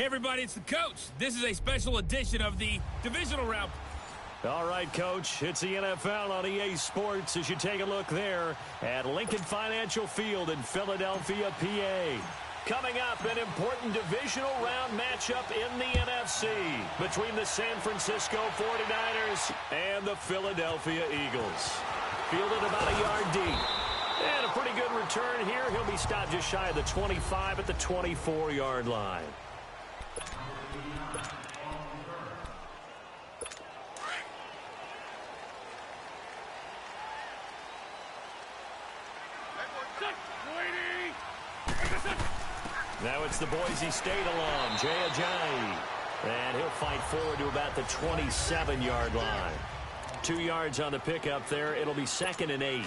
Hey everybody, it's the coach. This is a special edition of the divisional round. All right, Coach, it's the NFL on EA Sports as you take a look there at Lincoln Financial Field in Philadelphia, PA. Coming up, an important divisional round matchup in the NFC between the San Francisco 49ers and the Philadelphia Eagles. Fielded about a yard deep. And a pretty good return here. He'll be stopped just shy of the 25 at the 24-yard line. Now it's the Boise State alum, Jay Ajayi. And he'll fight forward to about the 27-yard line. 2 yards on the pickup there. It'll be 2nd and 8.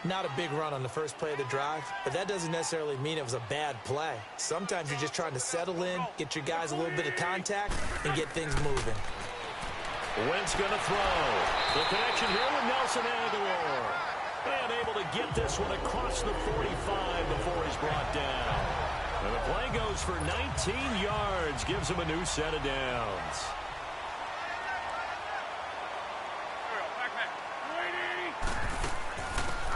Not a big run on the first play of the drive, but that doesn't necessarily mean it was a bad play. Sometimes you're just trying to settle in, get your guys a little bit of contact, and get things moving. Wentz going to throw. The connection here with Nelson Aguilar. And able to get this one across the 45 before he's brought down. And the play goes for 19 yards, gives him a new set of downs.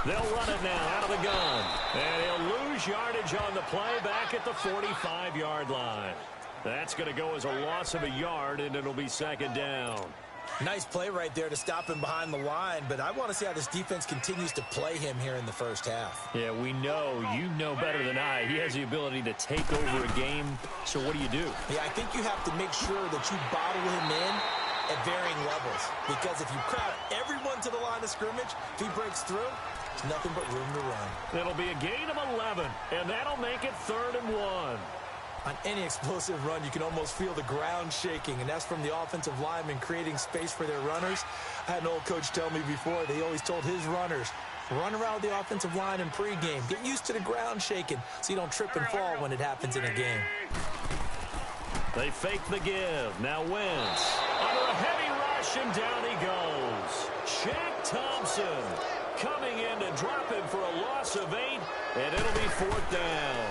They'll run it now out of the gun. And he'll lose yardage on the play back at the 45-yard line. That's going to go as a loss of a yard, and it'll be 2nd down. Nice play right there to stop him behind the line, but I want to see how this defense continues to play him here in the first half. Yeah, we know. You know better than I. He has the ability to take over a game. So what do you do? Yeah, I think you have to make sure that you bottle him in at varying levels. Because if you crowd everyone to the line of scrimmage, if he breaks through, there's nothing but room to run. It'll be a gain of 11, and that'll make it 3rd and 1. On any explosive run, you can almost feel the ground shaking, and that's from the offensive linemen creating space for their runners. I had an old coach tell me before, he always told his runners, run around the offensive line in pregame. Get used to the ground shaking so you don't trip and fall when it happens in a game. They fake the give. Now Wentz. Under a heavy rush, and down he goes. Shaq Thompson coming in to drop him for a loss of 8, and it'll be 4th down.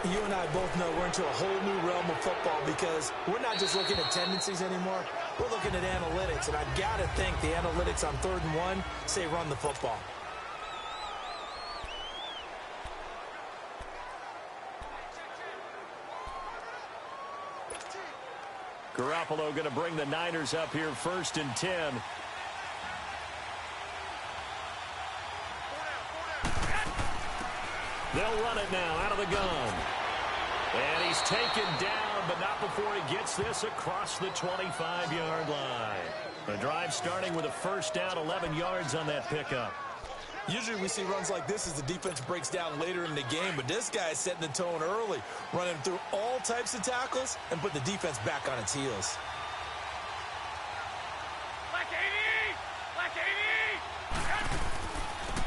You and I both know we're into a whole new realm of football because we're not just looking at tendencies anymore. We're looking at analytics, and I've got to think the analytics on 3rd and 1 say run the football. Garoppolo going to bring the Niners up here 1st and 10. They'll run it now out of the gun. And he's taken down, but not before he gets this across the 25-yard line. The drive starting with a 1st down, 11 yards on that pickup. Usually we see runs like this as the defense breaks down later in the game, but this guy is setting the tone early, running through all types of tackles and put the defense back on its heels.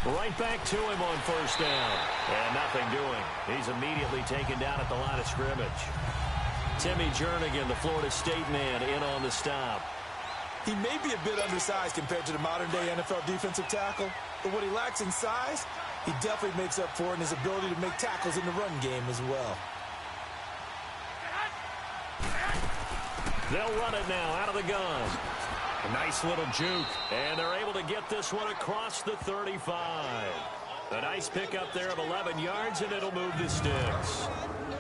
Right back to him on 1st down. And nothing doing. He's immediately taken down at the line of scrimmage. Timmy Jernigan, the Florida State man, in on the stop. He may be a bit undersized compared to the modern-day NFL defensive tackle, but what he lacks in size, he definitely makes up for in his ability to make tackles in the run game as well. They'll run it now out of the gun. A nice little juke, and they're able to get this one across the 35. A nice pickup there of 11 yards, and it'll move the sticks.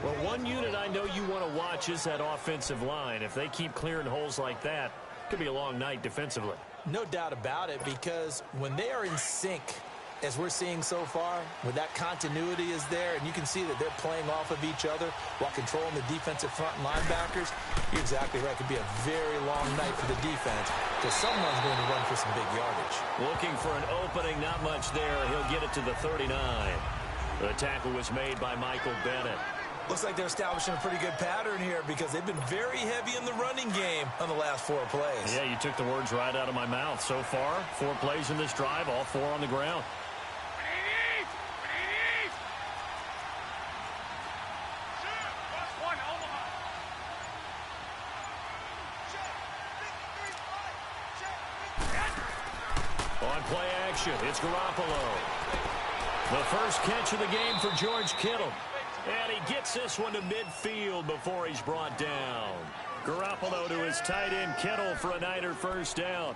Well, one unit I know you want to watch is that offensive line. If they keep clearing holes like that, it could be a long night defensively. No doubt about it, because when they are in sync, as we're seeing so far, when that continuity is there, and you can see that they're playing off of each other while controlling the defensive front and linebackers, you're exactly right. It could be a very long night for the defense because someone's going to run for some big yardage. Looking for an opening, not much there. He'll get it to the 39. The tackle was made by Michael Bennett. Looks like they're establishing a pretty good pattern here because they've been very heavy in the running game on the last 4 plays. Yeah, you took the words right out of my mouth. So far, 4 plays in this drive, all 4 on the ground. On play action, it's Garoppolo. The first catch of the game for George Kittle. And he gets this one to midfield before he's brought down. Garoppolo to his tight end Kittle for a Niner first down.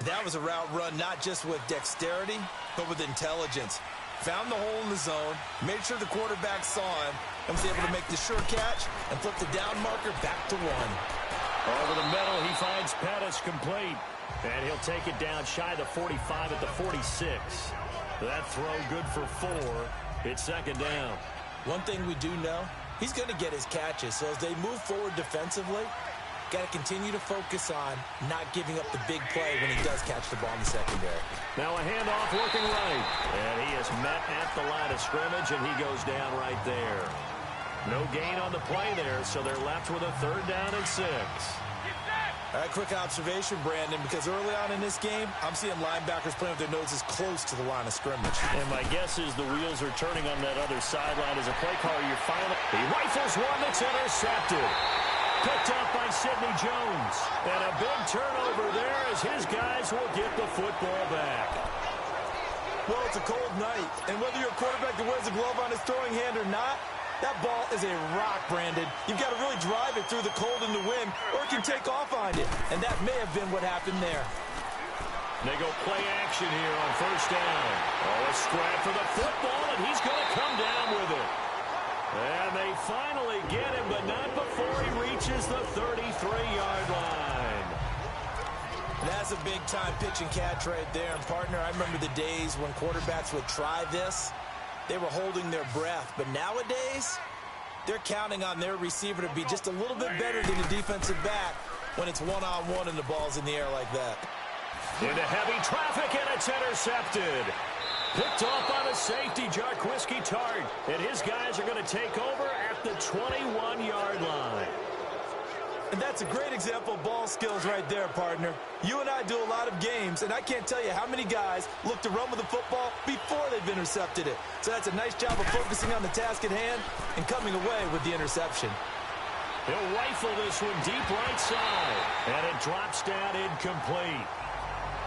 That was a route run not just with dexterity, but with intelligence. Found the hole in the zone, made sure the quarterback saw him, and was able to make the sure catch and flip the down marker back to 1. Over the middle, he finds Pettis complete. And he'll take it down shy of the 45 at the 46. That throw good for 4. It's second down. One thing we do know, he's going to get his catches. So as they move forward defensively, got to continue to focus on not giving up the big play when he does catch the ball in the secondary. Now a handoff working right. And he is met at the line of scrimmage, and he goes down right there. No gain on the play there, so they're left with a 3rd down and 6. All right, quick observation, Brandon, because early on in this game, I'm seeing linebackers playing with their noses close to the line of scrimmage. And my guess is the wheels are turning on that other sideline. As a play caller, you're finally... He rifles one that's intercepted. Picked up by Sidney Jones. And a big turnover there as his guys will get the football back. Well, it's a cold night, and whether you're a quarterback that wears a glove on his throwing hand or not, that ball is a rock, Brandon. You've got to really drive it through the cold and the wind, or it can take off on you. And that may have been what happened there. They go play action here on first down. Oh, a scrap for the football, and he's going to come down with it. And they finally get him, but not before he reaches the 33-yard line. That's a big-time pitch and catch right there. And, partner, I remember the days when quarterbacks would try this. They were holding their breath. But nowadays, they're counting on their receiver to be just a little bit better than the defensive back when it's one-on-one and the ball's in the air like that. Into heavy traffic, and it's intercepted. Picked off by the safety, Jarquiski Tart. And his guys are going to take over at the 21-yard line. And that's a great example of ball skills right there, partner. You and I do a lot of games, and I can't tell you how many guys look to run with the football before they've intercepted it. So that's a nice job of focusing on the task at hand and coming away with the interception. He'll rifle this one deep right side, and it drops down incomplete.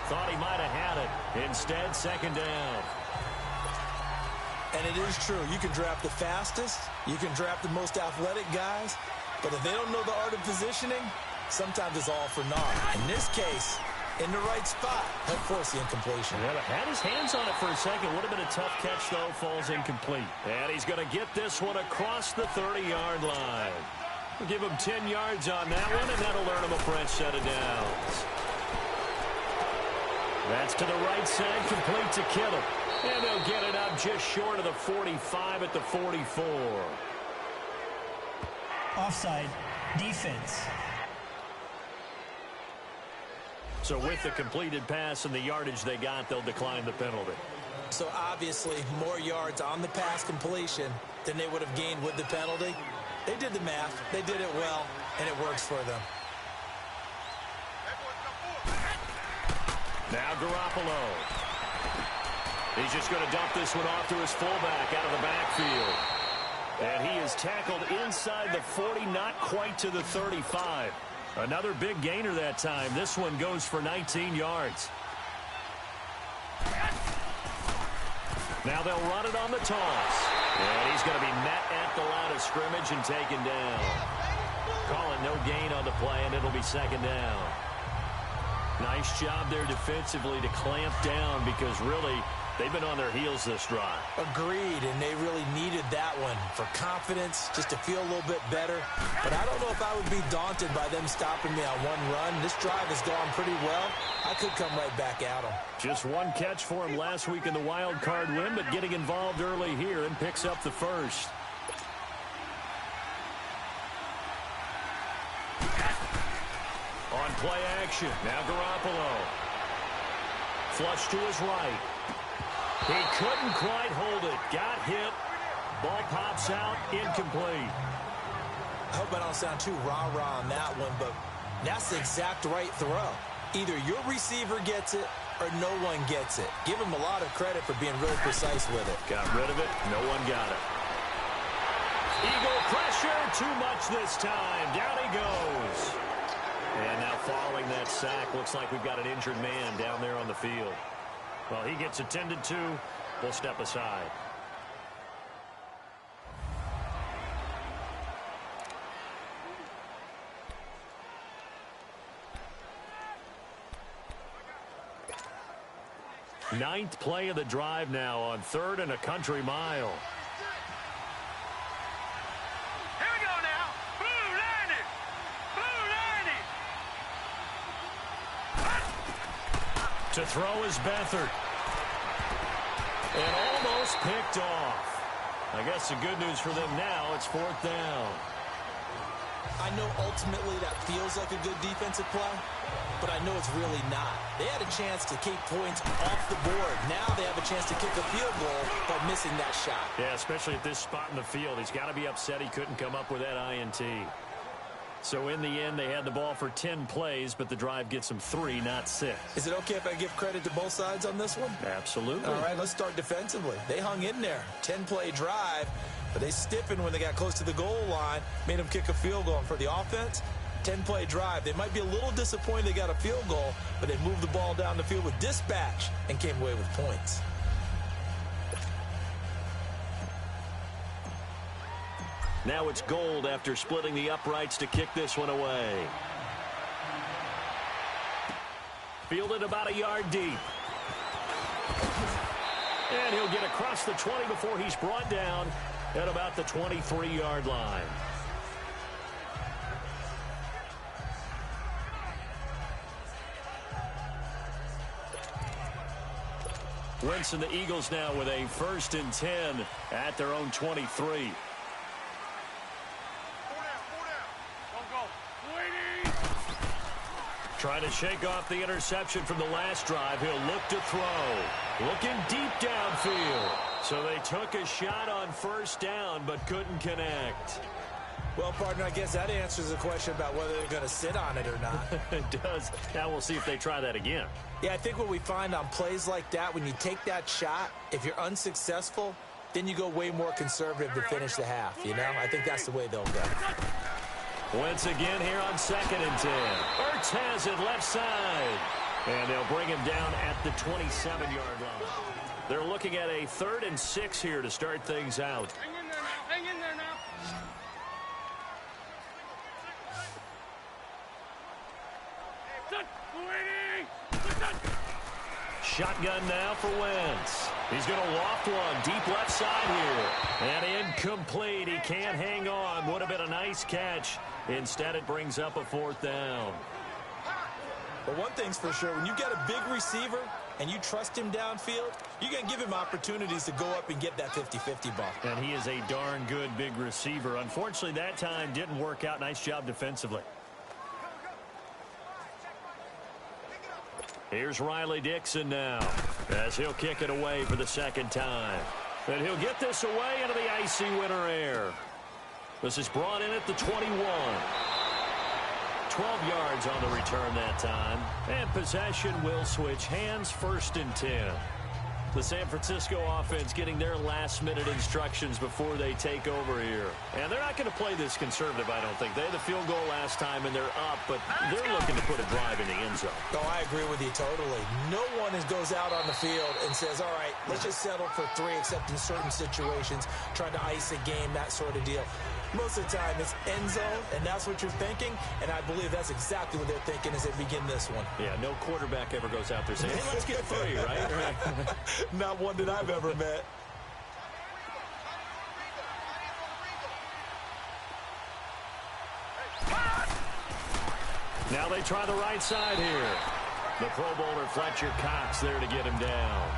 Thought he might have had it. Instead, second down. And it is true. You can draft the fastest. You can draft the most athletic guys. But if they don't know the art of positioning, sometimes it's all for naught. In this case, in the right spot, he'll force the incompletion. Yeah, had his hands on it for a second. Would have been a tough catch, though. Falls incomplete. And he's going to get this one across the 30-yard line. We'll give him 10 yards on that one, and that'll earn him a fresh set of downs. That's to the right side, complete to Kittle. And they'll get it up just short of the 45 at the 44. Offside, defense. So with the completed pass and the yardage they got, they'll decline the penalty. So obviously more yards on the pass completion than they would have gained with the penalty. They did the math, they did it well, and it works for them. Now Garoppolo. He's just going to dump this one off to his fullback out of the backfield. And he is tackled inside the 40, not quite to the 35. Another big gainer that time. This one goes for 19 yards. Now they'll run it on the toss. And he's going to be met at the line of scrimmage and taken down. Calling no gain on the play, and it'll be second down. Nice job there defensively to clamp down because really they've been on their heels this drive. Agreed, and they really needed that one for confidence, just to feel a little bit better. But I don't know if I would be daunted by them stopping me on one run. This drive has gone pretty well. I could come right back at them. Just one catch for him last week in the wild card win, but getting involved early here and picks up the first. On play action, now Garoppolo. Flush to his right. He couldn't quite hold it. Got hit. Ball pops out, incomplete. I hope I don't sound too rah-rah on that one, but that's the exact right throw. Either your receiver gets it or no one gets it. Give him a lot of credit for being really precise with it. Got rid of it. No one got it. Eagle pressure. Too much this time. Down he goes. And now following that sack, looks like we've got an injured man down there on the field. Well, he gets attended to. We'll step aside. Ninth play of the drive now on 3rd and a country mile. Here we go now. Blue landed. Blue landed. To throw is Beathard. And almost picked off. I guess the good news for them now, it's 4th down. I know ultimately that feels like a good defensive play, but I know it's really not. They had a chance to keep points off the board. Now they have a chance to kick a field goal by missing that shot. Yeah, especially at this spot in the field. He's got to be upset he couldn't come up with that INT. So in the end, they had the ball for 10 plays, but the drive gets them 3, not 6. Is it okay if I give credit to both sides on this one? Absolutely. All right, let's start defensively. They hung in there. 10-play drive, but they stiffened when they got close to the goal line, made them kick a field goal. And for the offense, 10-play drive. They might be a little disappointed they got a field goal, but they moved the ball down the field with dispatch and came away with points. Now it's Gold after splitting the uprights to kick this one away. Fielded about a yard deep. And he'll get across the 20 before he's brought down at about the 23-yard line. Wentz and the Eagles now with a 1st and 10 at their own 23. Trying to shake off the interception from the last drive. He'll look to throw. Looking deep downfield. So they took a shot on 1st down but couldn't connect. Well, partner, I guess that answers the question about whether they're going to sit on it or not. It does. Now we'll see if they try that again. Yeah, I think what we find on plays like that, when you take that shot, if you're unsuccessful, then you go way more conservative to finish the half, you know? I think that's the way they'll go. Once again here on 2nd and 10. Ertz has it left side. And they'll bring him down at the 27-yard line. They're looking at a 3rd and 6 here to start things out. Hang in there now. Hang in there now. Shotgun now for Wentz. He's going to loft one deep left side here. And incomplete. He can't hang on. Would have been a nice catch. Instead, it brings up a 4th down. But one thing's for sure, when you get a big receiver and you trust him downfield, you're going to give him opportunities to go up and get that 50-50 ball. And he is a darn good big receiver. Unfortunately, that time didn't work out. Nice job defensively. Here's Riley Dixon now as he'll kick it away for the 2nd time. And he'll get this away into the icy winter air. This is brought in at the 21. 12 yards on the return that time. And possession will switch hands, 1st and 10. The San Francisco offense getting their last-minute instructions before they take over here. And they're not going to play this conservative, I don't think. They had the field goal last time, and they're up, but they're looking to put a drive in the end zone. Oh, I agree with you totally. No one goes out on the field and says, all right, let's just settle for 3, except in certain situations, trying to ice a game, that sort of deal. Most of the time, it's end zone, and that's what you're thinking, and I believe that's exactly what they're thinking as they begin this one. Yeah, no quarterback ever goes out there saying, hey, let's get 3, right? Not one that I've ever met. Now they try the right side here. The Pro Bowler Fletcher Cox there to get him down.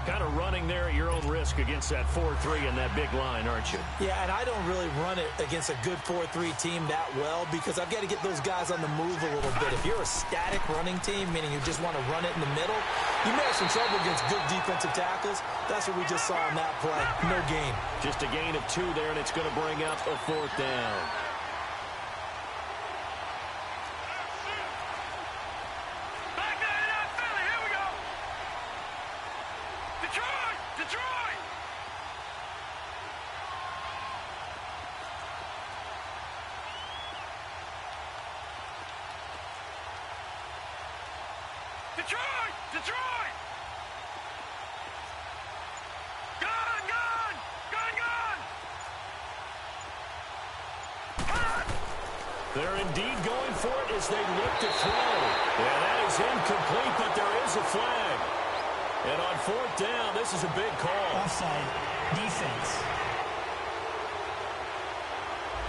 Kind of running there at your own risk against that 4-3 and that big line, aren't you? Yeah, and I don't really run it against a good 4-3 team that well because I've got to get those guys on the move a little bit. If you're a static running team, meaning you just want to run it in the middle, you may have some trouble against good defensive tackles. That's what we just saw in that play. No gain. Just a gain of 2 there, and it's going to bring up a 4th down. Detroit! Gun! They're indeed going for it as they look to throw. Yeah, that is incomplete, but there is a flag. And on fourth down, this is a big call. Offside. Defense.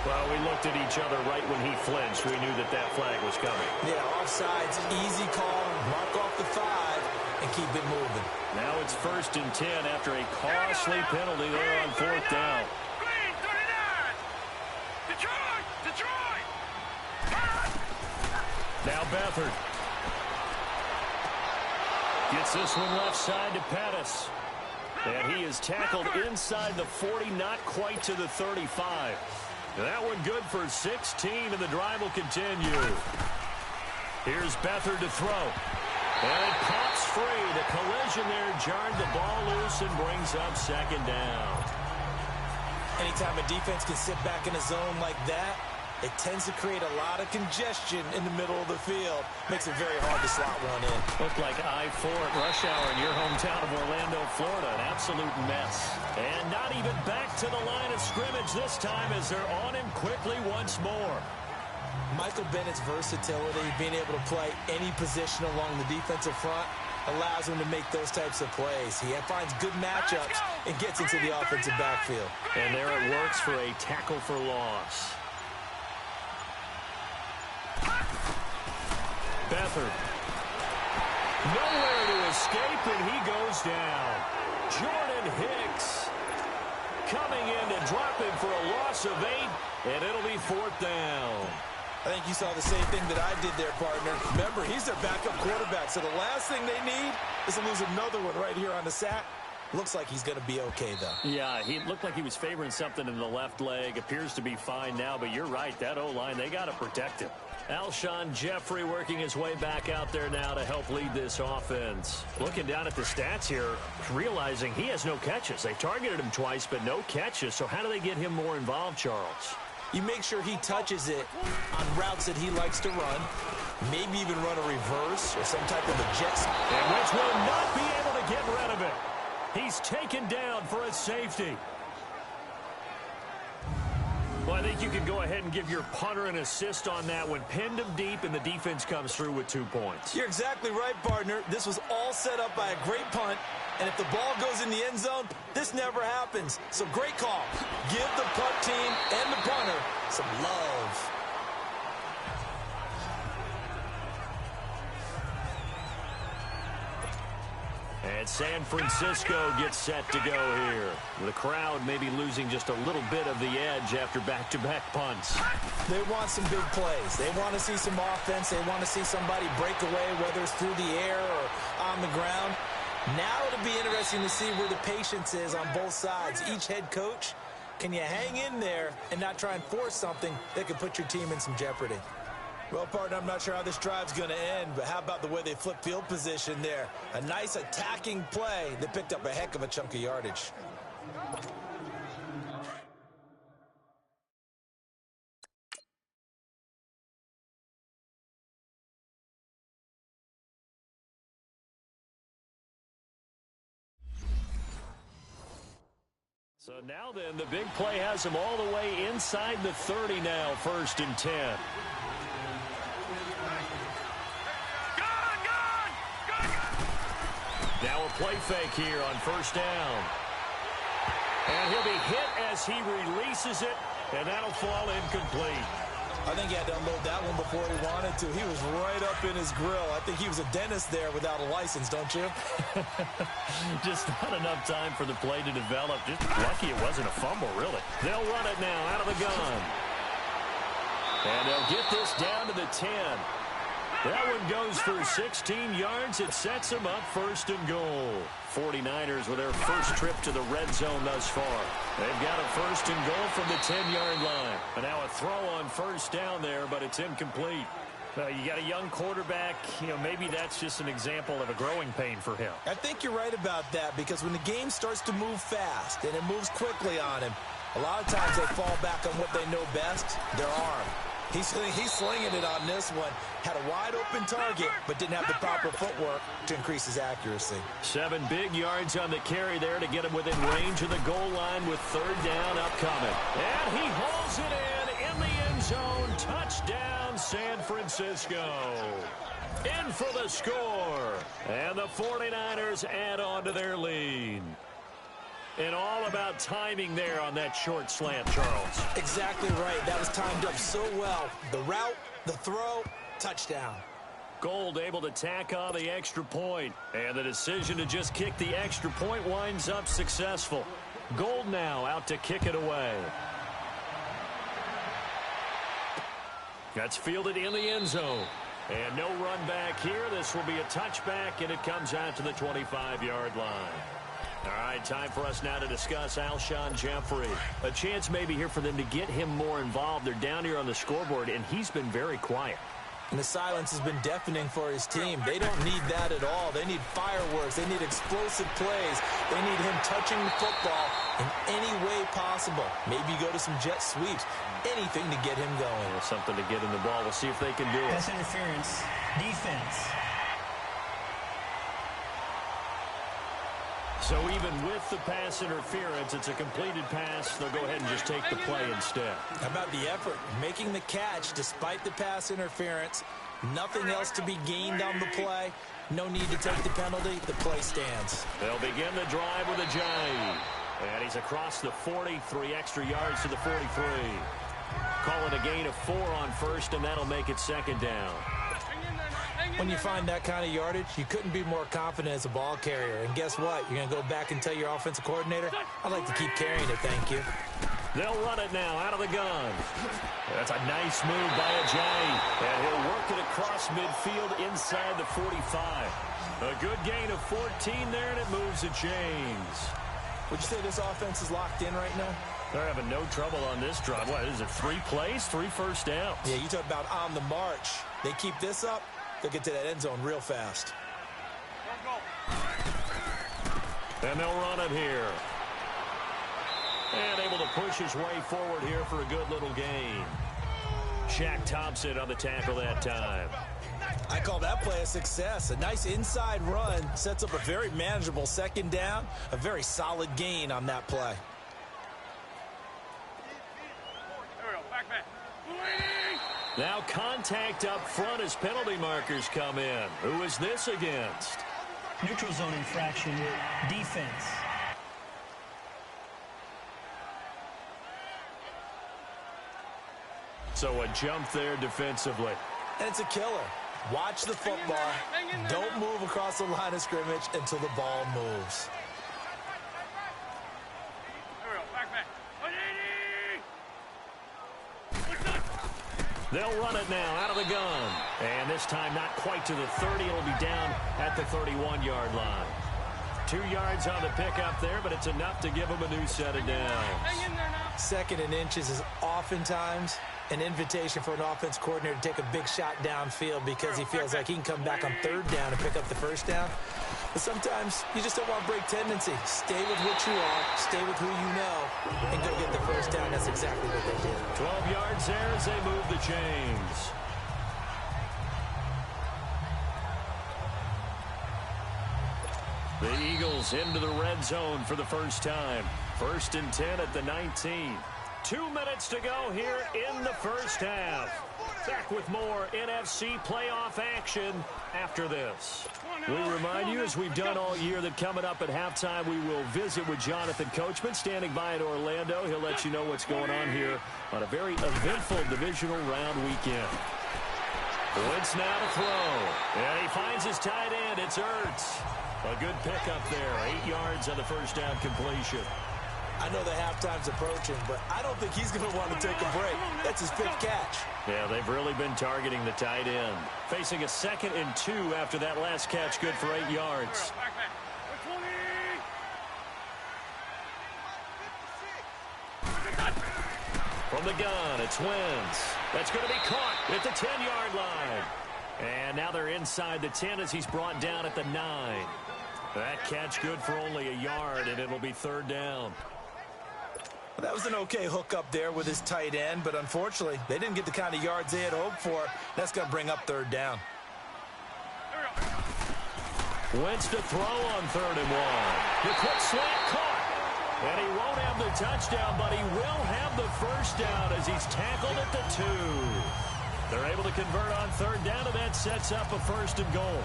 Well, we looked at each other right when he flinched. We knew that flag was coming. Yeah, offside's easy call. Mark off the 5 and keep it moving. Now it's 1st and 10 after a costly penalty there on fourth down. Green, 39. Detroit. Now Beathard. Gets this one left side to Pettis. And he is tackled inside the 40, not quite to the 35. That one good for 16, and the drive will continue. Here's Beathard to throw. And it pops free. The collision there jarred the ball loose and brings up 2nd down. Anytime a defense can sit back in a zone like that, it tends to create a lot of congestion in the middle of the field. Makes it very hard to slot one in. Looked like I-4 at rush hour in your hometown of Orlando, Florida. An absolute mess. And not even back to the line of scrimmage this time as they're on him quickly once more. Michael Bennett's versatility, being able to play any position along the defensive front, allows him to make those types of plays. He finds good matchups and gets into the offensive backfield. And there it works for a tackle for loss. Beathard. Nowhere to escape, and he goes down. Jordan Hicks coming in to drop him for a loss of 8, and it'll be 4th down. I think you saw the same thing that I did there, partner. Remember, he's their backup quarterback, so the last thing they need is to lose another one right here on the sack. Looks like he's going to be okay, though. Yeah, he looked like he was favoring something in the left leg. Appears to be fine now, but you're right. That O-line, they got to protect him. Alshon Jeffrey working his way back out there now to help lead this offense. Looking down at the stats here, realizing he has no catches. They targeted him twice, but no catches. So how do they get him more involved, Charles? You make sure he touches it on routes that he likes to run, maybe even run a reverse or some type of a jet sweep. And which will not be able to get rid of it. He's taken down for a safety. Well, I think you can go ahead and give your punter an assist on that one. Pinned him deep, and the defense comes through with 2 points. You're exactly right, partner. This was all set up by a great punt, and if the ball goes in the end zone, this never happens. So great call. Give the punt team and the punter some love. And San Francisco gets set to go here. The crowd maybe losing just a little bit of the edge after back-to-back punts. They want some big plays. They want to see some offense. They want to see somebody break away, whether it's through the air or on the ground. Now it'll be interesting to see where the patience is on both sides. Each head coach, can you hang in there and not try and force something that could put your team in some jeopardy? Well, partner, I'm not sure how this drive's going to end, but how about the way they flip field position there? A nice attacking play that picked up a heck of a chunk of yardage. So now then, the big play has him all the way inside the 30 now, 1st and 10. Now a play fake here on 1st down. And he'll be hit as he releases it, and that'll fall incomplete. I think he had to unload that one before he wanted to. He was right up in his grill. I think he was a dentist there without a license, don't you? Just not enough time for the play to develop. Just lucky it wasn't a fumble, really. They'll run it now out of the gun. And they'll get this down to the 10. That one goes for 16 yards. It sets them up 1st and goal. 49ers with their first trip to the red zone thus far. They've got a 1st and goal from the 10-yard line. And now a throw on 1st down there, but it's incomplete. You got a young quarterback. Maybe that's just an example of a growing pain for him. I think you're right about that, because when the game starts to move fast and it moves quickly on him, a lot of times they fall back on what they know best, their arm. He's slinging it on this one. Had a wide-open target, but didn't have the proper footwork to increase his accuracy. 7 big yards on the carry there to get him within range of the goal line with 3rd down upcoming. And he hauls it in the end end zone. Touchdown, San Francisco. In for the score. And the 49ers add on to their lead. And all about timing there on that short slant, Charles. Exactly right. That was timed up so well. The route, the throw, touchdown. Gold able to tack on the extra point. And the decision to just kick the extra point winds up successful. Gold now out to kick it away. That's fielded in the end zone. And no run back here. This will be a touchback, and it comes out to the 25-yard line. All right, time for us now to discuss Alshon Jeffrey. A chance maybe here for them to get him more involved. They're down here on the scoreboard, and he's been very quiet. And the silence has been deafening for his team. They don't need that at all. They need fireworks. They need explosive plays. They need him touching the football in any way possible. Maybe go to some jet sweeps. Anything to get him going. Well, something to get in the ball. We'll see if they can do it. Pass interference. Defense. So even with the pass interference, it's a completed pass. They'll go ahead and just take the play instead. How about the effort? Making the catch despite the pass interference. Nothing else to be gained on the play. No need to take the penalty. The play stands. They'll begin the drive with a Jai. And he's across the 40, 3 extra yards to the 43. Call it a gain of 4 on first, and that'll make it second down. When you find that kind of yardage, you couldn't be more confident as a ball carrier. And guess what? You're going to go back and tell your offensive coordinator, I'd like to keep carrying it, thank you. They'll run it now out of the gun. That's a nice move by Ajay. And he'll work it across midfield inside the 45. A good gain of 14 there, and it moves the chains. Would you say this offense is locked in right now? They're having no trouble on this drive. What, is it 3 plays, 3 first downs? Yeah, you talk about on the march. They keep this up, they'll get to that end zone real fast. And they'll run it here. And able to push his way forward here for a good little gain. Shaq Thompson on the tackle that time. I call that play a success. A nice inside run sets up a very manageable second down. A very solid gain on that play. Now contact up front as penalty markers come in. Who is this against? Neutral zone infraction. Defense. So a jump there defensively. And it's a killer. Watch the football. Don't move across the line of scrimmage until the ball moves. They'll run it now out of the gun. And this time not quite to the 30. It'll be down at the 31-yard line. 2 yards on the pickup there, but it's enough to give them a new set of downs. Second and inches is oftentimes an invitation for an offense coordinator to take a big shot downfield because he feels like he can come back on third down and pick up the first down. But sometimes you just don't want to break tendency. Stay with what you are, stay with who you know, and go get the first down. That's exactly what they did. 12 yards there as they move the chains. The Eagles into the red zone for the first time. 1st and 10 at the 19. 2 minutes to go here in the first half. Back with more NFC playoff action after this. We remind you, as we've done all year, that coming up at halftime, we will visit with Jonathan Coachman, standing by in Orlando. He'll let you know what's going on here on a very eventful divisional round weekend. Wentz now to throw. And he finds his tight end. It's Ertz. A good pickup there. 8 yards on the first down completion. I know the halftime's approaching, but I don't think he's going to want to take a break. That's his 5th catch. Yeah, they've really been targeting the tight end. Facing a 2nd and 2 after that last catch, good for 8 yards. From the gun, it's Wentz. That's going to be caught at the 10-yard line. And now they're inside the 10 as he's brought down at the 9. That catch good for only a yard, and it'll be 3rd down. That was an okay hookup there with his tight end, but unfortunately, they didn't get the kind of yards they had hoped for. That's going to bring up 3rd down. Wentz to throw on 3rd and 1. The quick slant caught. And he won't have the touchdown, but he will have the first down as he's tackled at the 2. They're able to convert on third down, and that sets up a first and goal.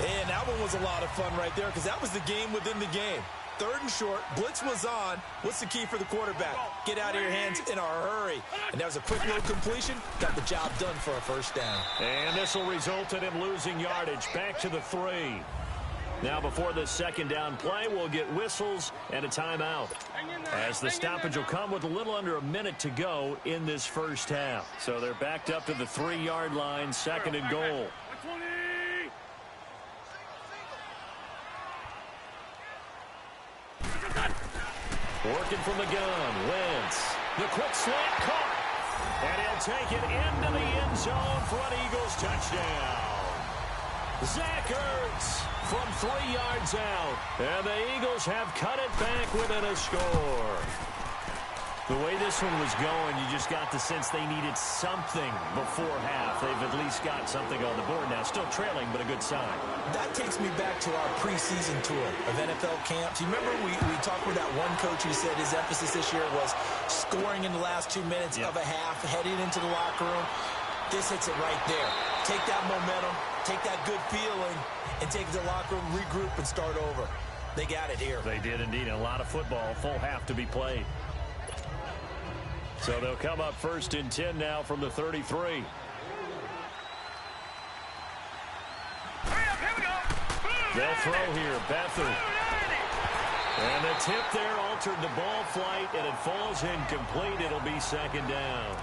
And that one was a lot of fun right there because that was the game within the game. Third and short, blitz was on. What's the key for the quarterback? Get out of your hands in a hurry. And that was a quick little completion. Got the job done for a first down. And this will result in him losing yardage back to the 3. Now before the second down play, we'll get whistles and a timeout, as the stoppage will come with a little under a minute to go in this first half. So they're backed up to the 3-yard line, second and goal. Working from the gun, Wentz. The quick slant caught. And he'll take it into the end zone for an Eagles touchdown. Zach Ertz from 3 yards out. And the Eagles have cut it back within a score. The way this one was going, you just got the sense they needed something before half. They've at least got something on the board now. Still trailing, but a good sign. That takes me back to our preseason tour of NFL camps. You remember we talked with that one coach who said his emphasis this year was scoring in the last 2 minutes of a half, heading into the locker room. This hits it right there. Take that momentum, take that good feeling, and take it to the locker room, regroup, and start over. They got it here. They did indeed. A lot of football, full half to be played. So they'll come up first and 10 now from the 33. They'll throw here, Beathard. And the tip there altered the ball flight, and it falls incomplete. It'll be second down.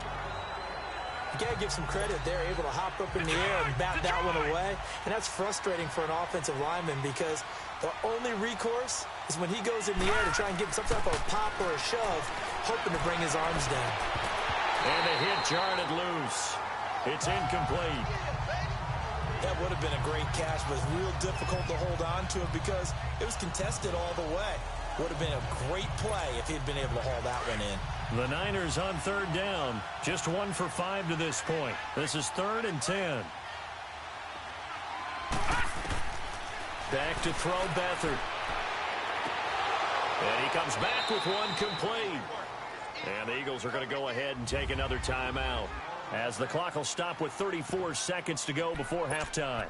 You got to give some credit. They're able to hop up in the air and bat that one away. And that's frustrating for an offensive lineman because the only recourse is when he goes in the air to try and get some type of a pop or a shove, hoping to bring his arms down. And the hit jarred it loose. It's incomplete. That would have been a great catch, but it's real difficult to hold on to it because it was contested all the way. Would have been a great play if he'd been able to haul that one in. The Niners on third down. Just 1 for 5 to this point. This is 3rd and 10. Back to throw, Beathard. And he comes back with one complete. And the Eagles are going to go ahead and take another timeout, as the clock will stop with 34 seconds to go before halftime.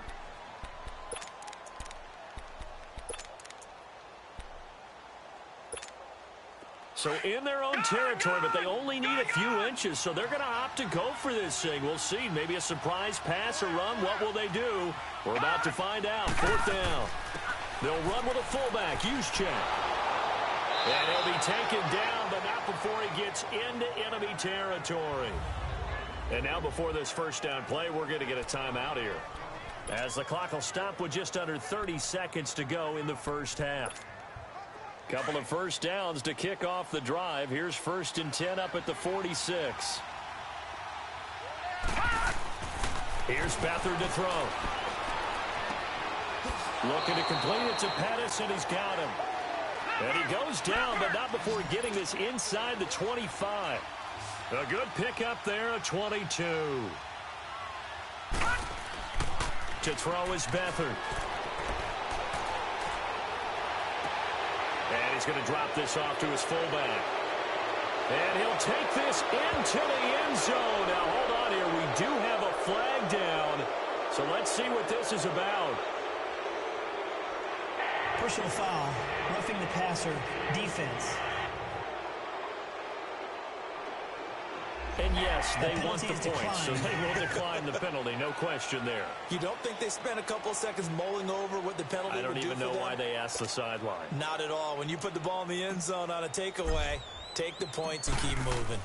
So in their own territory, but they only need a few inches, so they're going to opt to go for this thing. We'll see. Maybe a surprise pass or run. What will they do? We're about to find out. 4th down. They'll run with a fullback. Juszczyk. And he'll be taken down, but not before he gets into enemy territory. And now before this first down play, we're going to get a timeout here, as the clock will stop with just under 30 seconds to go in the first half. Couple of first downs to kick off the drive. Here's 1st and 10 up at the 46. Here's Beathard to throw. Looking to complete it to Pettis, and he's got him. And he goes down, but not before getting this inside the 25. A good pickup there, a 22. To throw is Beathard. And he's going to drop this off to his fullback. And he'll take this into the end zone. Now, hold on here. We do have a flag down. So let's see what this is about. Personal foul, roughing the passer, defense. And yes, they want the point, so they will decline the penalty. No question there. You don't think they spent a couple of seconds mulling over what the penalty would do for them? I don't even know why they asked the sideline. Not at all. When you put the ball in the end zone on a takeaway, take the points and keep moving.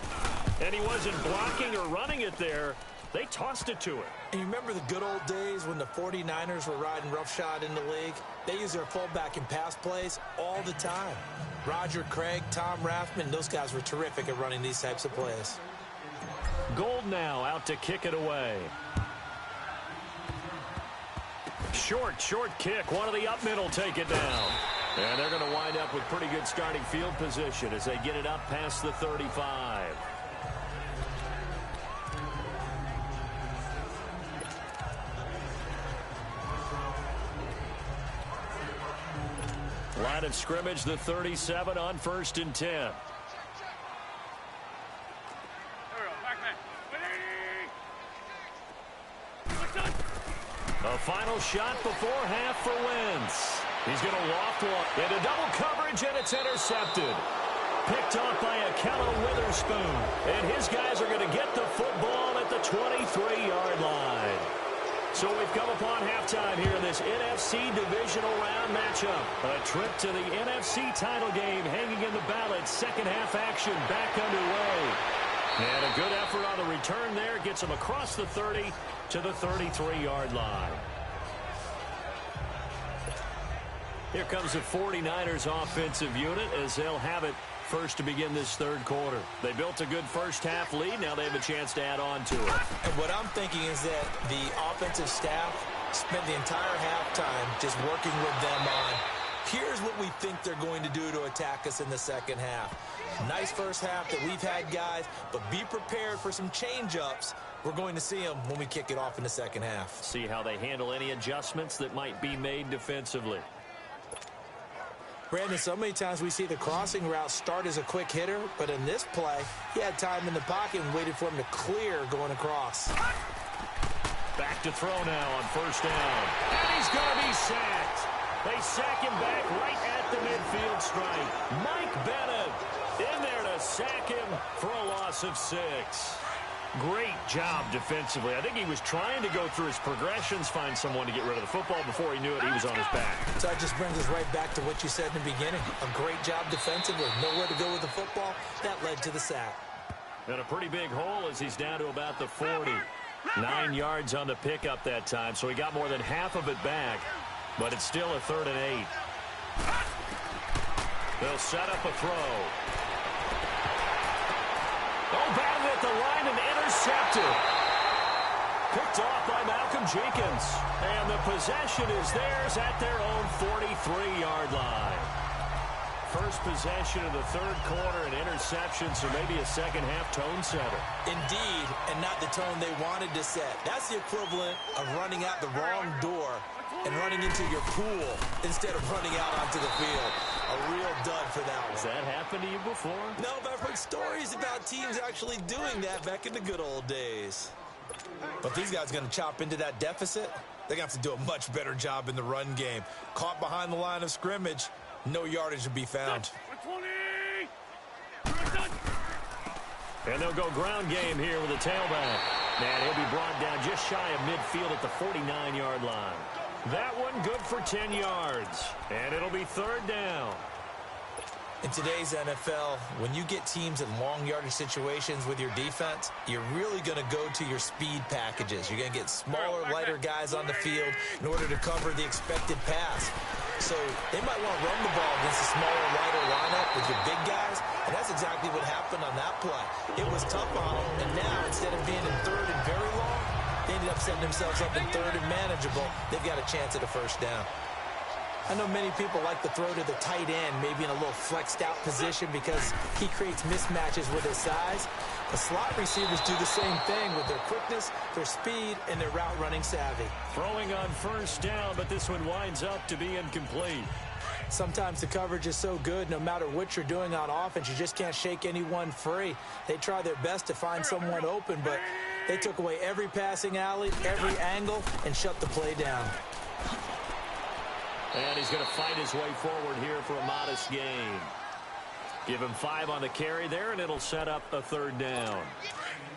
And he wasn't blocking or running it there. They tossed it to him. And you remember the good old days when the 49ers were riding roughshod in the league? They used their fullback in pass plays all the time. Roger Craig, Tom Rathman, those guys were terrific at running these types of plays. Gold now out to kick it away. Short kick. One of the up middle take it down. And they're going to wind up with pretty good starting field position as they get it up past the 35. Line line of scrimmage, the 37 on 1st and 10. A final shot before half for Wentz. He's going to loft one into double coverage, and it's intercepted. Picked off by Akello Witherspoon. And his guys are going to get the football at the 23-yard line. So we've come upon halftime here in this NFC divisional round matchup. A trip to the NFC title game hanging in the balance. Second half action back underway. And a good effort on the return there gets him across the 30 to the 33-yard line. Here comes the 49ers offensive unit as they'll have it first to begin this third quarter. They built a good first half lead. Now they have a chance to add on to it. And what I'm thinking is that the offensive staff spent the entire halftime just working with them on, here's what we think they're going to do to attack us in the second half. Nice first half that we've had, guys, but be prepared for some change-ups. We're going to see them when we kick it off in the second half. See how they handle any adjustments that might be made defensively. Brandon, so many times we see the crossing route start as a quick hitter, but in this play, he had time in the pocket and waited for him to clear going across. Back to throw now on first down. And he's going to be sacked. They sack him back right at the midfield stripe. Mike Bennett in there to sack him for a loss of 6. Great job defensively. I think he was trying to go through his progressions, find someone to get rid of the football. Before he knew it, he was on his back. So that just brings us right back to what you said in the beginning. A great job defensively. Nowhere to go with the football. That led to the sack. And a pretty big hole as he's down to about the 40. 9 yards on the pickup that time, so he got more than half of it back. But it's still a 3rd and 8. They'll set up a throw. Oh, batted at the line and intercepted. Picked off by Malcolm Jenkins. And the possession is theirs at their own 43-yard line. First possession of the third quarter, an interception, so maybe a second-half tone setter. Indeed, and not the tone they wanted to set. That's the equivalent of running out the wrong door and running into your pool instead of running out onto the field. A real dud for that one. Has that happened to you before? No, but I've heard stories about teams actually doing that back in the good old days. But these guys are going to chop into that deficit. They're going to have to do a much better job in the run game. Caught behind the line of scrimmage, no yardage to be found. And they'll go ground game here with a tailback. And he'll be brought down just shy of midfield at the 49-yard line. That one good for 10 yards. And it'll be 3rd down. In today's NFL, when you get teams in long yardage situations with your defense, you're really going to go to your speed packages. You're going to get smaller, lighter guys on the field in order to cover the expected pass. So they might want to run the ball against a smaller, lighter lineup with your big guys, and that's exactly what happened on that play. It was tough on them, and now instead of being in 3rd and very long, they ended up setting themselves up in 3rd and manageable. They've got a chance at a first down. I know many people like to throw to the tight end, maybe in a little flexed out position because he creates mismatches with his size. The slot receivers do the same thing with their quickness, their speed, and their route running savvy. Throwing on first down, but this one winds up to be incomplete. Sometimes the coverage is so good, no matter what you're doing on offense, you just can't shake anyone free. They try their best to find someone open, but they took away every passing alley, every angle, and shut the play down. And he's going to fight his way forward here for a modest gain. Give him 5 on the carry there, and it'll set up a 3rd down.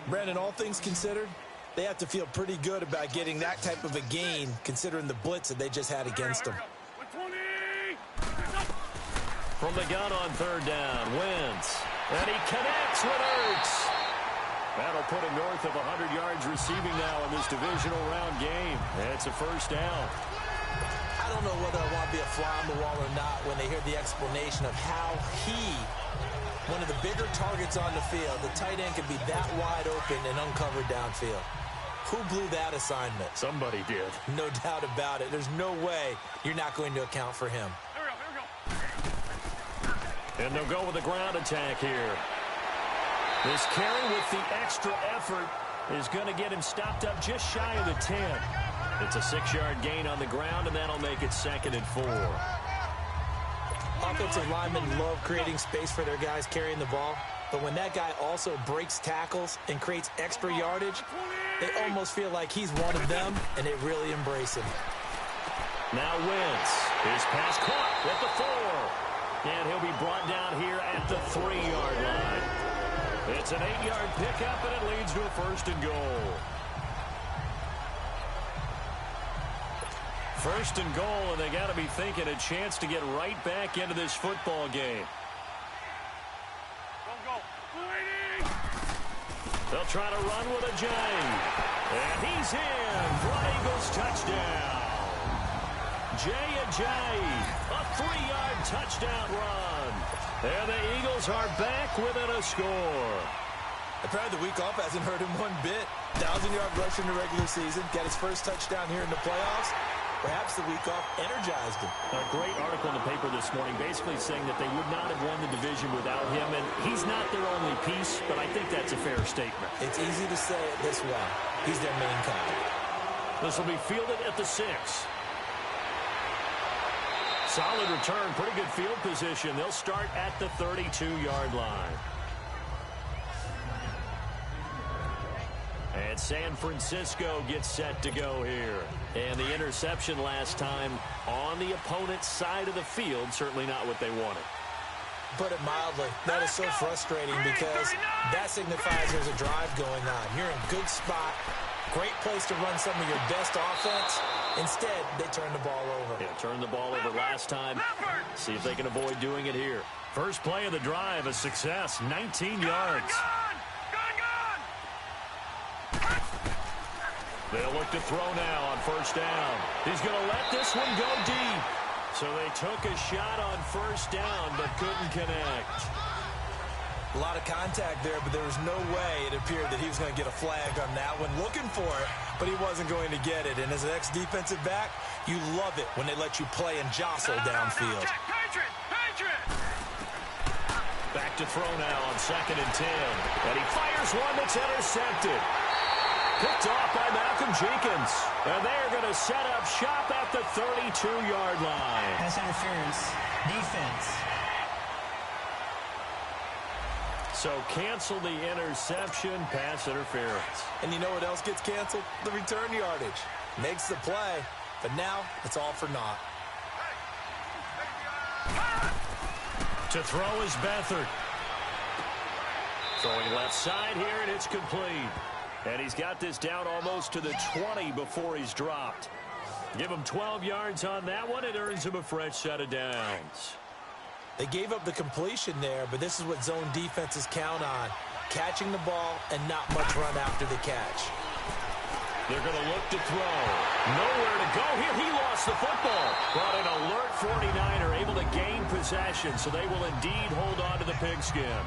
Brandon, all things considered, they have to feel pretty good about getting that type of a gain, considering the blitz that they just had against them. From the gun on 3rd down, Wentz. And he connects with Ertz. That'll put him north of 100 yards receiving now in this divisional round game. It's a first down. I don't know whether I want to be a fly on the wall or not when they hear the explanation of how one of the bigger targets on the field, the tight end could be that wide open and uncovered downfield. Who blew that assignment? Somebody did. No doubt about it. There's no way you're not going to account for him. And they'll go with a ground attack here. This carry with the extra effort is going to get him stopped up just shy of the 10. It's a 6-yard gain on the ground, and that'll make it 2nd and 4. Offensive linemen love creating space for their guys carrying the ball, but when that guy also breaks tackles and creates extra yardage, they almost feel like he's one of them, and they really embrace him. Now Wentz. His pass caught at the 4. And he'll be brought down here at the 3-yard line. It's an 8-yard pickup, and it leads to a 1st and goal. 1st and goal, and they got to be thinking a chance to get right back into this football game. They'll try to run with a J. And he's in for an Eagles touchdown. Jay, a 3-yard touchdown run. And the Eagles are back within a score. Apparently the week off hasn't hurt him one bit. 1,000-yard rush in the regular season. Got his first touchdown here in the playoffs. Perhaps the week off energized him. A great article in the paper this morning basically saying that they would not have won the division without him. And he's not their only piece, but I think that's a fair statement. It's easy to say it this way. He's their main guy. This will be fielded at the 6. Solid return, pretty good field position. They'll start at the 32-yard line. And San Francisco gets set to go here. And the interception last time on the opponent's side of the field, certainly not what they wanted. Put it mildly, that is so frustrating because that signifies there's a drive going on. You're in a good spot, great place to run some of your best offense. Instead, they turn the ball over. Yeah, turned the ball over last time. See if they can avoid doing it here. First play of the drive, a success, 19 yards. They'll look to throw now on 1st down. He's going to let this one go deep. So they took a shot on 1st down, but couldn't connect. A lot of contact there, but there was no way it appeared that he was going to get a flag on that one. Looking for it, but he wasn't going to get it. And as an ex-defensive back, you love it when they let you play and jostle downfield. Back to throw now on 2nd and 10. And he fires one that's intercepted. Picked off by Malcolm Jenkins. And they're going to set up shop at the 32-yard line. Pass interference. Defense. So cancel the interception, pass interference. And you know what else gets canceled? The return yardage. Makes the play, but now it's all for naught. To throw is Beathard. Throwing left side here, and it's complete. And he's got this down almost to the 20 before he's dropped. Give him 12 yards on that one. It earns him a fresh set of downs. They gave up the completion there, but this is what zone defenses count on. Catching the ball and not much run after the catch. They're going to look to throw. Nowhere to go here. He lost the football. But an alert 49er able to gain possession, so they will indeed hold on to the pigskin.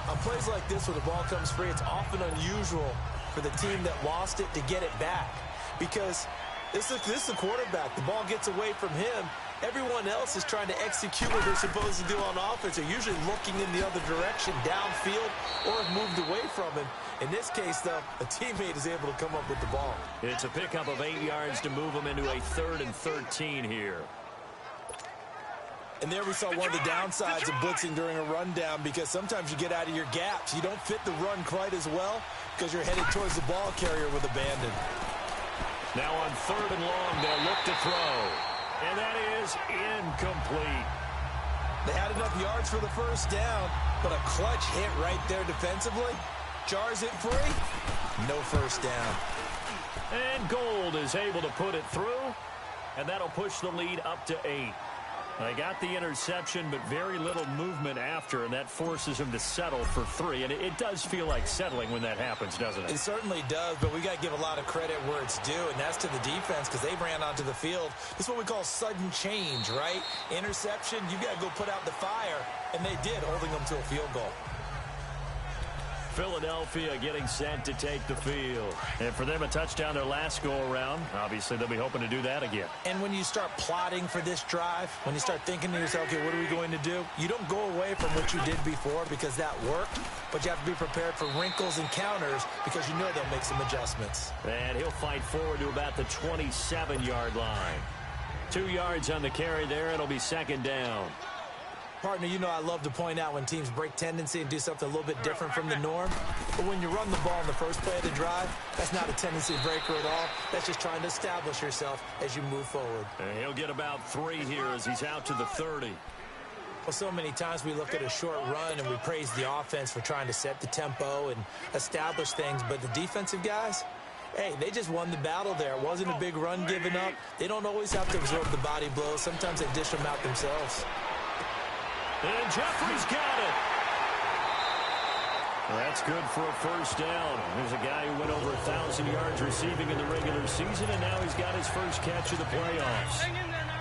On plays like this where the ball comes free, it's often unusual for the team that lost it to get it back. Because this is the quarterback. The ball gets away from him. Everyone else is trying to execute what they're supposed to do on offense. They're usually looking in the other direction, downfield, or have moved away from him. In this case, though, a teammate is able to come up with the ball. It's a pickup of 8 yards to move them into a 3rd and 13 here. And there we saw one of the downsides of blitzing during a rundown, because sometimes you get out of your gaps. You don't fit the run quite as well because you're headed towards the ball carrier with abandon. Now on 3rd and long, they'll look to throw. And that is incomplete. They had enough yards for the 1st down, but a clutch hit right there defensively jars it free. No 1st down. And Gold is able to put it through, and that'll push the lead up to 8. They got the interception, but very little movement after, and that forces him to settle for 3. And it does feel like settling when that happens, doesn't it? It certainly does, but we got to give a lot of credit where it's due, and that's to the defense, because they ran onto the field. This is what we call sudden change, right? Interception, you got to go put out the fire, and they did, holding them to a field goal. Philadelphia getting set to take the field. And for them, a touchdown their last go-around. Obviously, they'll be hoping to do that again. And when you start plotting for this drive, when you start thinking to yourself, okay, what are we going to do? You don't go away from what you did before because that worked, but you have to be prepared for wrinkles and counters because you know they'll make some adjustments. And he'll fight forward to about the 27-yard line. 2 yards on the carry there. It'll be 2nd down. Partner, you know I love to point out when teams break tendency and do something a little bit different from the norm. But when you run the ball in the first play of the drive, that's not a tendency breaker at all. That's just trying to establish yourself as you move forward. And he'll get about 3 here as he's out to the 30. Well, so many times we look at a short run and we praise the offense for trying to set the tempo and establish things. But the defensive guys, hey, they just won the battle there. It wasn't a big run given up. They don't always have to absorb the body blows. Sometimes they dish them out themselves. And Jeffrey's got it. Well, that's good for a first down. There's a guy who went over 1,000 yards receiving in the regular season, and now he's got his first catch of the playoffs.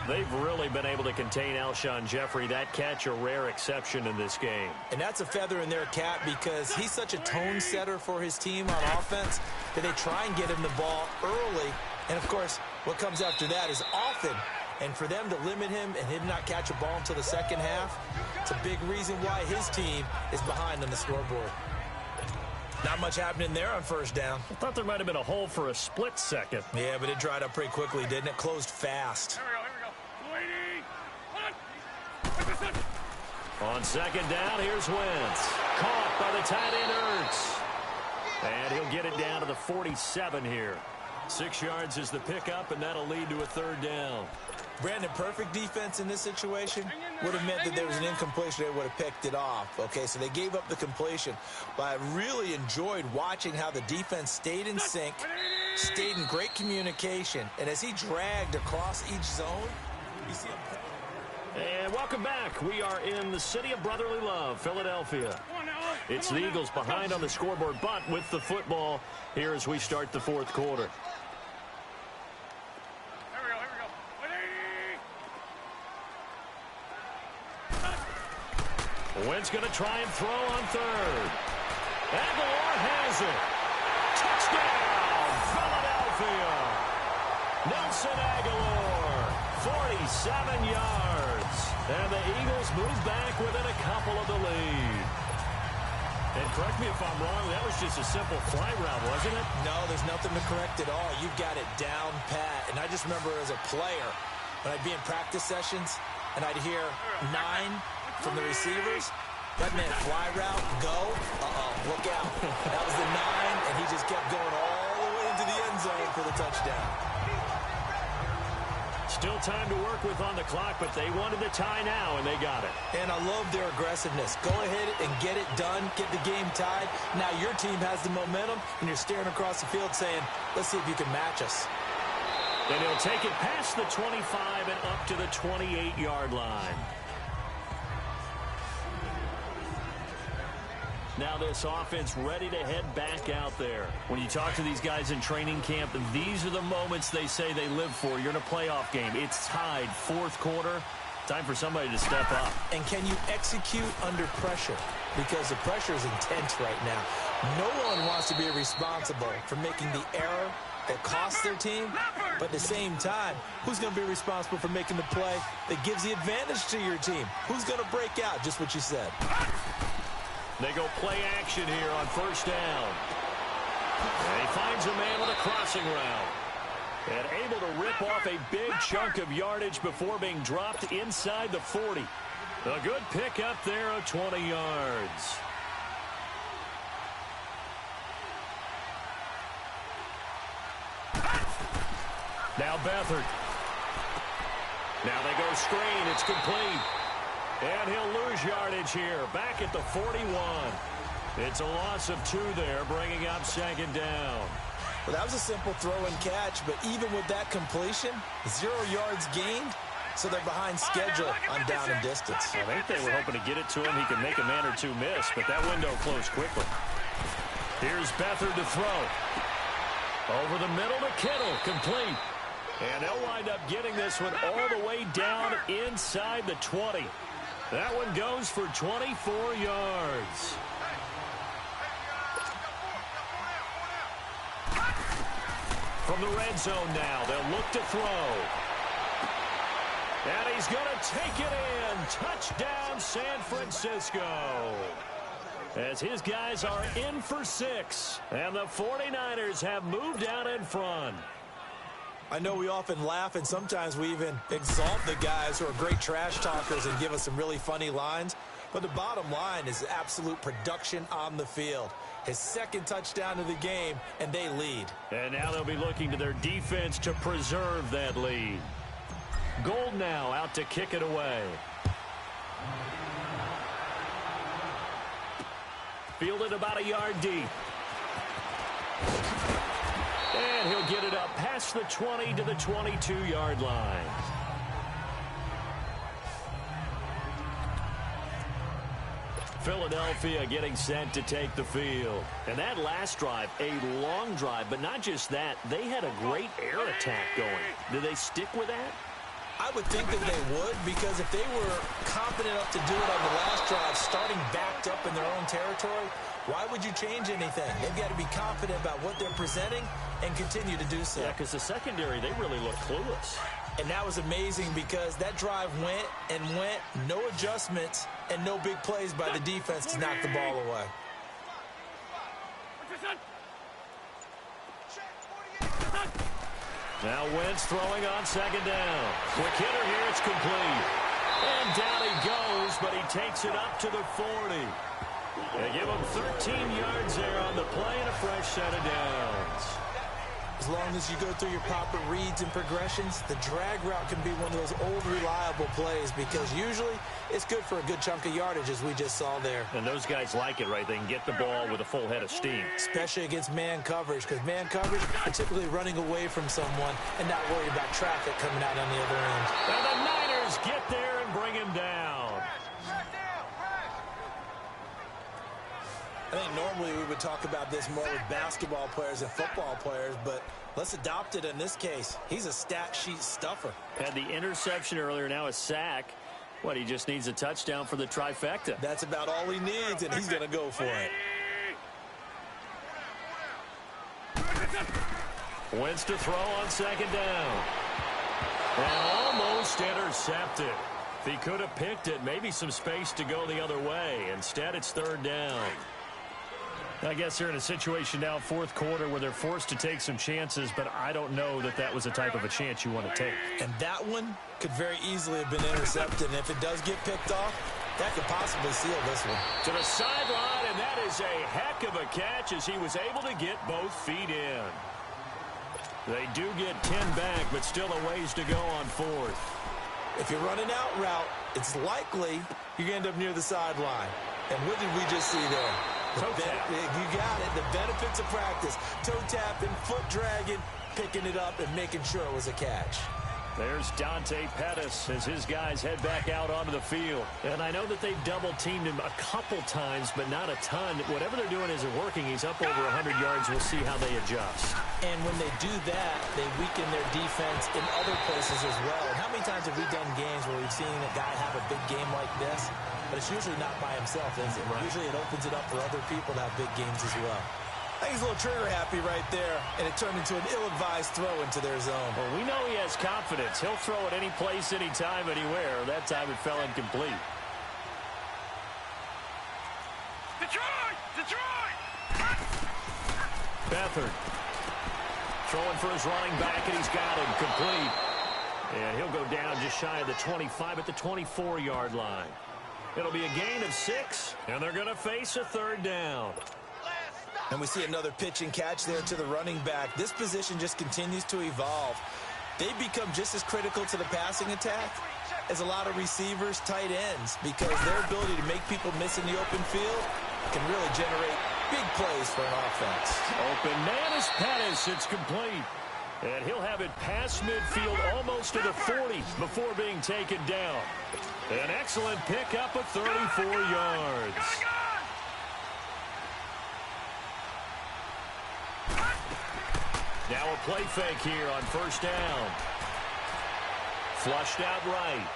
They've really been able to contain Alshon Jeffrey. That catch a rare exception in this game. And that's a feather in their cap because he's such a tone setter for his team on offense that they try and get him the ball early. And, of course, what comes after that is often. And for them to limit him and him not catch a ball until the second half, it's a big reason why his team is behind on the scoreboard. Not much happening there on first down. I thought there might have been a hole for a split second. Yeah, but it dried up pretty quickly, didn't it? Closed fast. On second down, here's Wentz. Caught by the tight end Ertz. And he'll get it down to the 47 here. 6 yards is the pickup, and that'll lead to a third down. Brandon, perfect defense in this situation would have meant that there was an incompletion. They would have picked it off. Okay, so they gave up the completion. But I really enjoyed watching how the defense stayed in sync, stayed in great communication. And as he dragged across each zone, you see him. And welcome back. We are in the city of brotherly love, Philadelphia. It's the Eagles behind on the scoreboard, but with the football here as we start the fourth quarter. Wentz going to try and throw on third. Aguilar has it. Touchdown, Philadelphia. Nelson Aguilar, 47 yards. And the Eagles move back within a couple of the lead. And correct me if I'm wrong, that was just a simple fly route, wasn't it? No, there's nothing to correct at all. You've got it down pat. And I just remember as a player, when I'd be in practice sessions, and I'd hear 9 from the receivers, that meant fly route, go, look out. That was the 9, and he just kept going all the way into the end zone for the touchdown. Still time to work with on the clock, but they wanted the tie now, and they got it. And I love their aggressiveness. Go ahead and get it done, get the game tied. Now your team has the momentum, and you're staring across the field saying, let's see if you can match us. And he'll take it past the 25 and up to the 28-yard line. Now this offense ready to head back out there. When you talk to these guys in training camp, these are the moments they say they live for. You're in a playoff game. It's tied, fourth quarter. Time for somebody to step up. And can you execute under pressure? Because the pressure is intense right now. No one wants to be responsible for making the error that costs their team. But at the same time, who's going to be responsible for making the play that gives the advantage to your team? Who's going to break out? Just what you said. They go play action here on first down. And he finds a man with a crossing route. And able to rip off a big chunk of yardage before being dropped inside the 40. A good pickup there of 20 yards. Now Beathard. Now they go screen. It's complete. And he'll lose yardage here. Back at the 41. It's a loss of 2 there, bringing up second down. Well, that was a simple throw and catch, but even with that completion, 0 yards gained, so they're behind schedule on down and distance. I think they were hoping to get it to him. He could make a man or 2 miss, but that window closed quickly. Here's Beathard to throw. Over the middle to Kittle, complete. And they'll wind up getting this one all the way down inside the 20. That one goes for 24 yards. From the red zone now, they'll look to throw. And he's going to take it in. Touchdown, San Francisco. As his guys are in for 6. And the 49ers have moved out in front. I know we often laugh, and sometimes we even exalt the guys who are great trash talkers and give us some really funny lines. But the bottom line is absolute production on the field. His second touchdown of the game, and they lead. And now they'll be looking to their defense to preserve that lead. Gold now out to kick it away. Fielded about a yard deep. And he'll get it up past the 20 to the 22-yard line. Philadelphia getting set to take the field. And that last drive, a long drive, but not just that. They had a great air attack going. Do they stick with that? I would think that they would, because if they were confident enough to do it on the last drive, starting backed up in their own territory, why would you change anything? They've got to be confident about what they're presenting and continue to do so. Yeah, because the secondary, they really look clueless. And that was amazing because that drive went and went, no adjustments, and no big plays by the defense to knock the ball away. Now Wentz throwing on second down. Quick hitter here, it's complete. And down he goes, but he takes it up to the 40. They give him 13 yards there on the play and a fresh set of downs. As long as you go through your proper reads and progressions, the drag route can be one of those old reliable plays because usually it's good for a good chunk of yardage, as we just saw there. And those guys like it, right? They can get the ball with a full head of steam. Especially against man coverage, because man coverage are typically running away from someone and not worried about traffic coming out on the other end. And the Niners get there and bring him down. I think normally we would talk about this more with basketball players and football players, but let's adopt it in this case. He's a stat sheet stuffer. Had the interception earlier, now a sack. What, he just needs a touchdown for the trifecta. That's about all he needs, and he's going to go for it. Wentz to throw on second down. And almost intercepted. If he could have picked it, maybe some space to go the other way. Instead, it's third down. I guess they're in a situation now, fourth quarter, where they're forced to take some chances, but I don't know that that was the type of a chance you want to take. And that one could very easily have been intercepted, and if it does get picked off, that could possibly seal this one. To the sideline, and that is a heck of a catch as he was able to get both feet in. They do get 10 back, but still a ways to go on fourth. If you're running out route, it's likely you're going to end up near the sideline. And what did we just see there? You got it. The benefits of practice. Toe tapping, foot dragging, picking it up, and making sure it was a catch. There's Dante Pettis as his guys head back out onto the field. And I know that they've double-teamed him a couple times, but not a ton. Whatever they're doing isn't working. He's up over 100 yards. We'll see how they adjust. And when they do that, they weaken their defense in other places as well. And how many times have we done games where we've seen a guy have a big game like this? But it's usually not by himself, is it? Right. Usually it opens it up for other people to have big games as well. I think he's a little trigger happy right there, and it turned into an ill-advised throw into their zone. Well, we know he has confidence. He'll throw it any place, anytime, anywhere. That time it fell incomplete. Detroit! Detroit! Beathard throwing for his running back, and he's got him complete. And he'll go down just shy of the 25 at the 24-yard line. It'll be a gain of 6, and they're going to face a third down. And we see another pitch and catch there to the running back. This position just continues to evolve. They become just as critical to the passing attack as a lot of receivers, tight ends, because their ability to make people miss in the open field can really generate big plays for an offense. Open man is Pettis. It's complete. And he'll have it past midfield almost to the 40 before being taken down. An excellent pickup of 34 yards. Now a play fake here on first down. Flushed out right.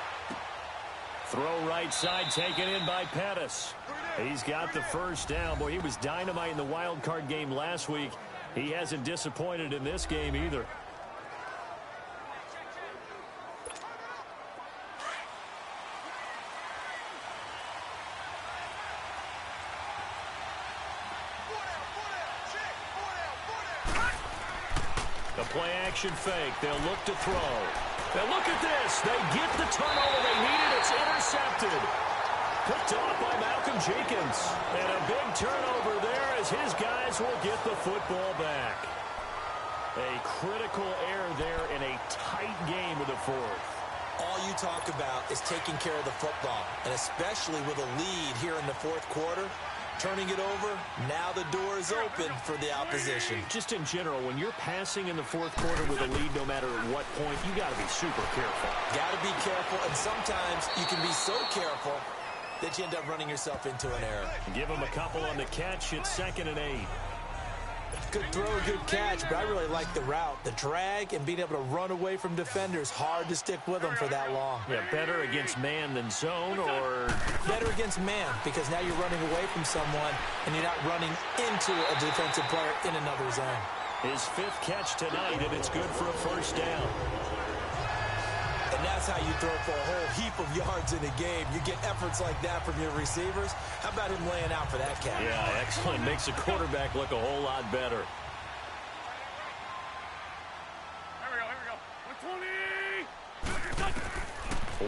Throw right side taken in by Pettis. He's got the first down. Boy, he was dynamite in the wild card game last week. He hasn't disappointed in this game either. play action fake. They'll look to throw. Now look at this. They get the turnover they needed. It's intercepted. Picked off by Malcolm Jenkins. And a big turnover there as his guys will get the football back. A critical error there in a tight game of the fourth. All you talk about is taking care of the football, and especially with a lead here in the fourth quarter, turning it over, now the door is open for the opposition. Just in general, when you're passing in the fourth quarter with a lead, no matter at what point, you got to be super careful. Got to be careful, and sometimes you can be so careful that you end up running yourself into an error. Give him a couple on the catch. It's 2nd and 8. Good throw, good catch, but I really like the route. The drag and being able to run away from defenders, hard to stick with them for that long. Yeah, better against man than zone, or better against man, because now you're running away from someone and you're not running into a defensive player in another zone. His 5th catch tonight, and it's good for a first down. And that's how you throw for a whole heap of yards in a game. You get efforts like that from your receivers. How about him laying out for that catch? Yeah, excellent. Makes the quarterback look a whole lot better.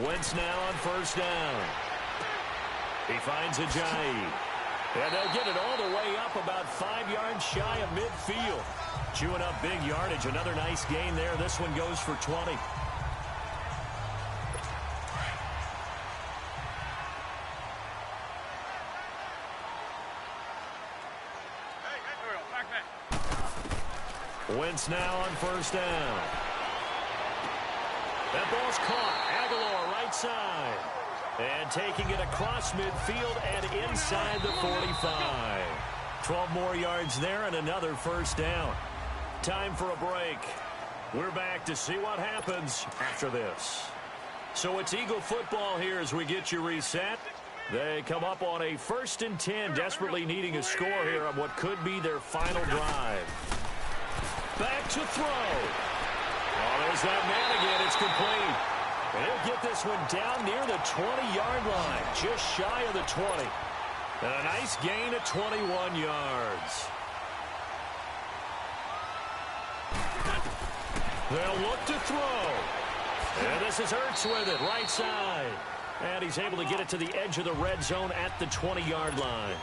Wentz now on first down. He finds Ajayi. And they'll get it all the way up about 5 yards shy of midfield. Chewing up big yardage. Another nice gain there. This one goes for 20. Wentz now on first down. That ball's caught. Aguilar right side. And taking it across midfield and inside the 45. 12 more yards there and another first down. Time for a break. We're back to see what happens after this. So it's Eagle football here as we get you reset. They come up on a 1st and 10, desperately needing a score here on what could be their final drive. Back to throw. Oh, there's that man again. It's complete. And he'll get this one down near the 20-yard line, just shy of the 20. And a nice gain of 21 yards. They'll look to throw. And this is Ertz with it, right side. And he's able to get it to the edge of the red zone at the 20-yard line.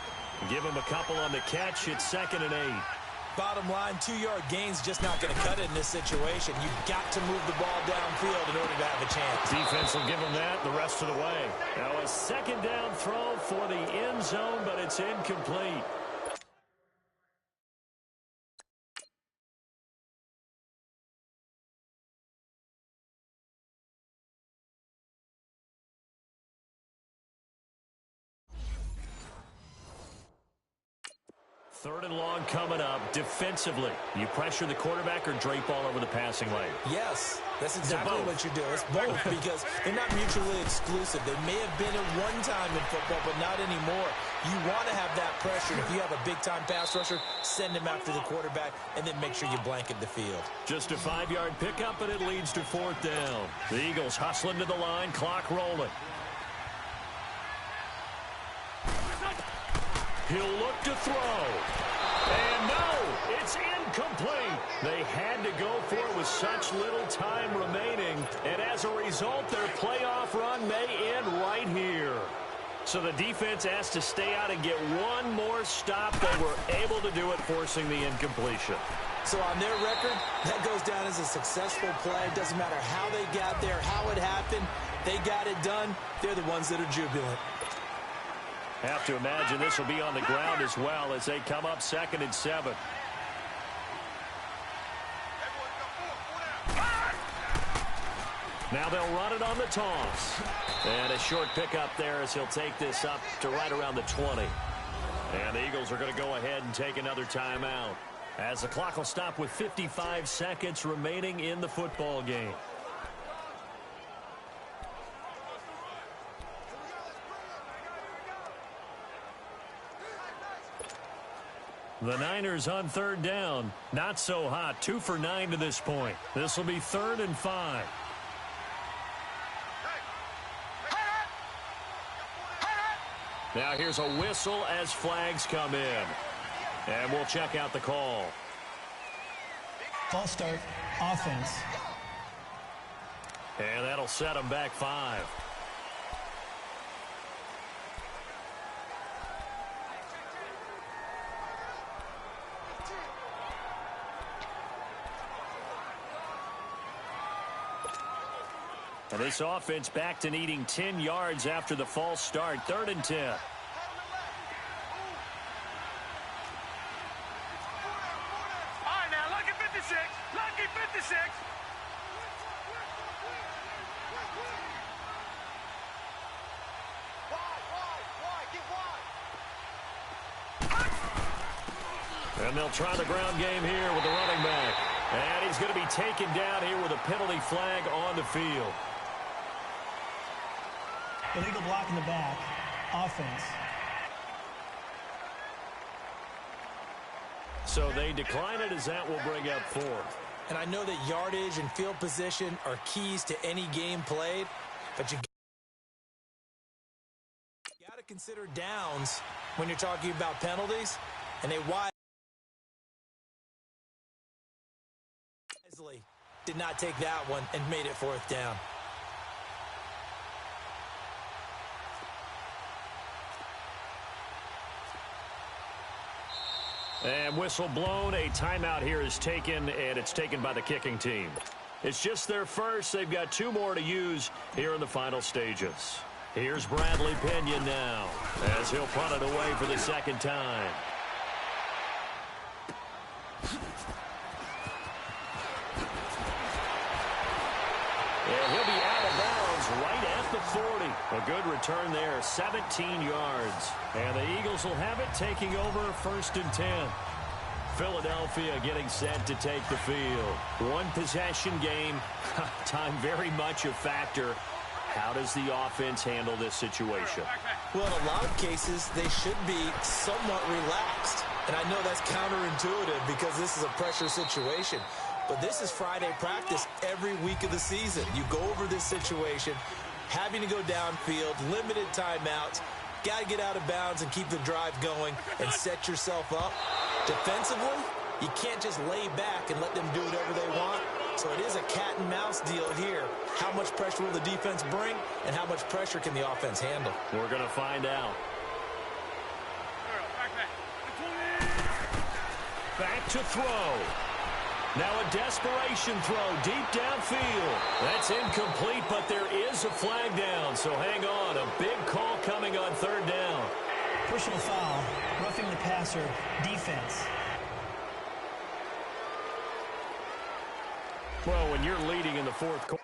Give him a couple on the catch. It's 2nd and 8. Bottom line, 2-yard gain's just not going to cut it in this situation. You've got to move the ball downfield in order to have a chance. Defense will give him that the rest of the way. Now a 2nd down throw for the end zone, but it's incomplete. Third and long coming up. Defensively, you pressure the quarterback or drape all over the passing lane? Yes, that's exactly what you do. It's both because they're not mutually exclusive. They may have been at one time in football, but not anymore. You want to have that pressure. If you have a big-time pass rusher, send him after the quarterback, and then make sure you blanket the field. Just a 5-yard pickup, and it leads to 4th down. The Eagles hustling to the line, clock rolling. He'll look to throw. And no, it's incomplete. They had to go for it with such little time remaining. And as a result, their playoff run may end right here. So the defense asked to stay out and get one more stop. They were able to do it, forcing the incompletion. So on their record, that goes down as a successful play. It doesn't matter how they got there, how it happened. They got it done. They're the ones that are jubilant. Have to imagine this will be on the ground as well as they come up 2nd and 7. Now they'll run it on the toss. And a short pickup there as he'll take this up to right around the 20. And the Eagles are going to go ahead and take another timeout as the clock will stop with 55 seconds remaining in the football game. The Niners on 3rd down. Not so hot. 2 for 9 to this point. This will be 3rd and 5. Now here's a whistle as flags come in. And we'll check out the call. False start, offense. And that'll set them back 5. And this offense back to needing 10 yards after the false start. 3rd and 10. All right, now, lucky 56. Lucky 56. And they'll try the ground game here with the running back. And he's going to be taken down here with a penalty flag on the field. Illegal block in the back, offense. So they decline it as that will bring up 4th. And I know that yardage and field position are keys to any game played, but you got to consider downs when you're talking about penalties. And they wisely did not take that one and made it 4th down. And whistle blown. A timeout here is taken, and it's taken by the kicking team. It's just their first. They've got 2 more to use here in the final stages. Here's Bradley Pinion now as he'll punt it away for the 2nd time. And he'll be out of bounds right at the 40. A good return there, 17 yards. And the Eagles will have it, taking over 1st and 10. Philadelphia getting set to take the field. 1 possession game. Time very much a factor. How does the offense handle this situation? Well, in a lot of cases, they should be somewhat relaxed. And I know that's counterintuitive because this is a pressure situation. But this is Friday practice every week of the season. You go over this situation, having to go downfield, limited timeouts, got to get out of bounds and keep the drive going and set yourself up. Defensively, you can't just lay back and let them do whatever they want. So it is a cat and mouse deal here. How much pressure will the defense bring and how much pressure can the offense handle? We're going to find out. Back to throw. Now a desperation throw deep downfield. That's incomplete, but there is a flag down, so hang on. A big call coming on 3rd down. Personal foul, roughing the passer, defense. Well, when you're leading in the 4th quarter.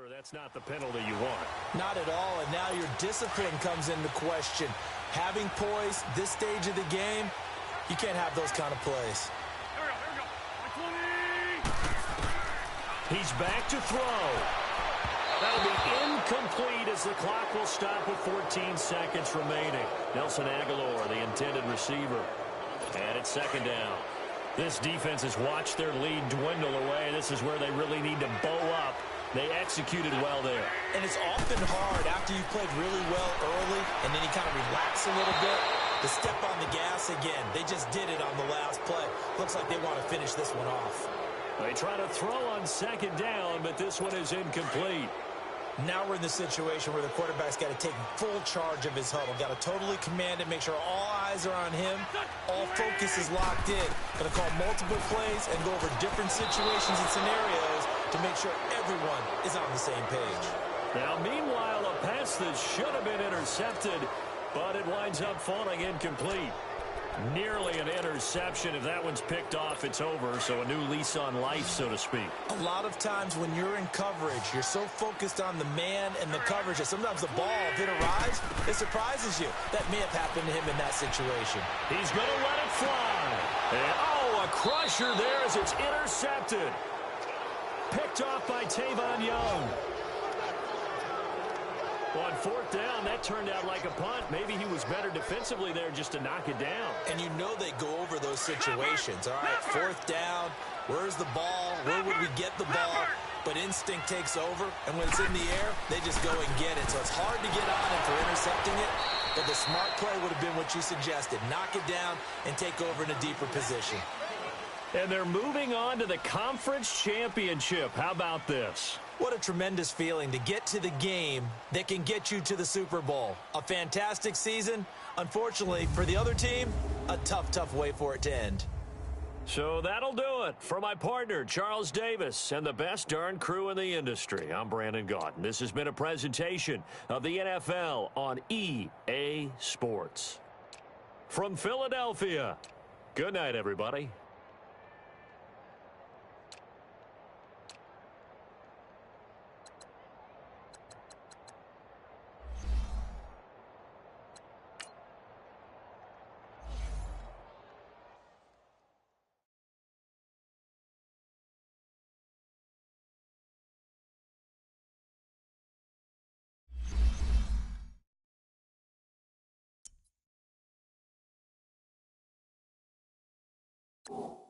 That's not the penalty you want. Not at all, and now your discipline comes into question. Having poise this stage of the game, you can't have those kind of plays. Here we go. He's back to throw. That'll be incomplete as the clock will stop with 14 seconds remaining. Nelson Aguilar, the intended receiver. And it's 2nd down. This defense has watched their lead dwindle away. This is where they really need to bow up. They executed well there. And it's often hard after you've played really well early and then you kind of relax a little bit to step on the gas again. They just did it on the last play. Looks like they want to finish this one off. They try to throw on 2nd down, but this one is incomplete. Now we're in the situation where the quarterback's got to take full charge of his huddle. Got to totally command it, make sure all eyes are on him. All focus is locked in. Going to call multiple plays and go over different situations and scenarios to make sure everyone is on the same page. Now, meanwhile, a pass that should have been intercepted, but it winds up falling incomplete. Nearly an interception. If that one's picked off, it's over. So a new lease on life, so to speak. A lot of times when you're in coverage, you're so focused on the man and the coverage that sometimes the ball, if it arrives, it surprises you. That may have happened to him in that situation. He's going to let it fly. And, a crusher there as it's intercepted. Picked off by Tavon Young. On fourth down, that turned out like a punt. Maybe he was better defensively there just to knock it down. And you know they go over those situations. All right, fourth down, where's the ball? Where would we get the ball? But instinct takes over, and when it's in the air, they just go and get it. So it's hard to get on him for intercepting it, but the smart play would have been what you suggested. Knock it down and take over in a deeper position. And they're moving on to the conference championship. How about this? What a tremendous feeling to get to the game that can get you to the Super Bowl. A fantastic season. Unfortunately, for the other team, a tough, tough way for it to end. So that'll do it. For my partner, Charles Davis, and the best darn crew in the industry, I'm Brandon Gaudin. This has been a presentation of the NFL on EA Sports. From Philadelphia, good night, everybody. You